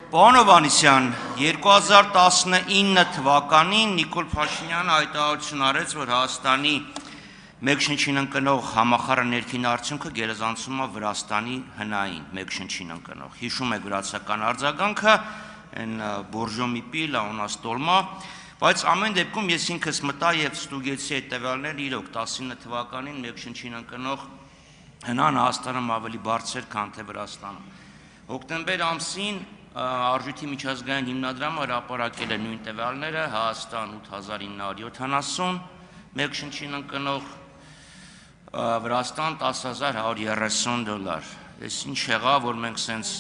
Պարոն Հովհաննիսյան, 2019 թվականին Նիկոլ Փաշինյանը հայտարարություն արեց, որ Հայաստանի մեկ շնչին ընկնող համախառն ներքին արդյունքը գերազանցում է Վրաստանի հնային մեկ շնչին ընկնող։ Հիշում եք վրացական արձագանքը, այն բորժոմի պիլա, ու нас տոլմա, բայց ամեն դեպքում ես ինքս մտա եւ ստուգեցի այդ տվյալները, իրոք 19 թվականին մեկ շնչին ընկնող հնան Հայաստանում ավելի բարձր, քան թե Վրաստանում։ Հոկտեմբեր ամսին Արժույթի միջազգային հիմնադրամը հրապարակել է նույն տվյալները, Հայաստան 8970, մեկ շնչին ընկնող, Վրաստան 10130 $։ Այս ինչ եղավ, որ մենք սենց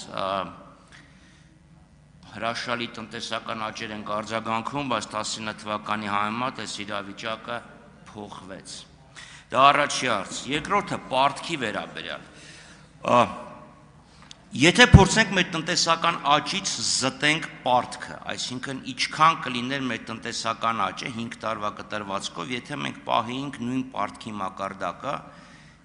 հրաշալի տնտեսական աճեր ենք արձագանքում, բայց 19 թվականի համեմատ այս իրավիճակը փոխվեց։ Դա առաջի հարց։ Երկրորդը պարտքի վերաբերյալ։ Եթե փորձենք մեր տնտեսական աճից զտենք պարտքը, այսինքն ինչքան կլիներ մեր տնտեսական աճը 5 տարվա կտրվածքով, եթե մենք պահեինք նույն պարտքի մակարդակը,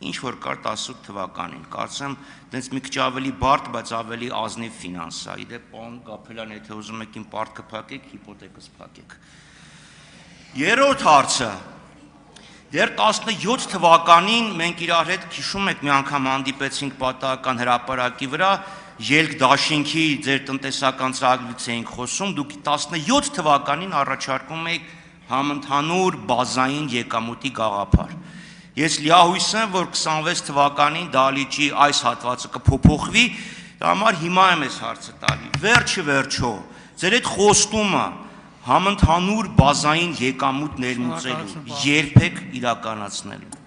ինչ որ կար 18 թվականին, կարծեմ, դենց մի քիչ ավելի բարդ, բայց ավելի ազնիվ ֆինանսա։ Իդեպ, պարոն Գաբրելյան, եթե ուզում եք իմ պարտքը փակեք, հիպոթեկս փակեք։ Երրորդ հարցը։ Դեռ 17 թվականին մենք իրար հետ հիշում եք մի անգամ հանդիպեցինք պատահական հրապարակի վրա, ելք դաշինքի ձեր տնտեսական ծրագրից էինք խոսում, դուք 17 թվականին առաջարկում եք համընդհանուր բազային եկամուտի գաղափար։ Ես լիահույս եմ, որ 26 թվականին դահլիճի այս հատվածը կփոփոխվի, դա համար հիմա եմ այս հարցը տալի։ Վերջը վերջո, ձեր այդ խոստումը համընդհանուր բազային եկամուտ ներմուծելու երբեք իրականացնելու։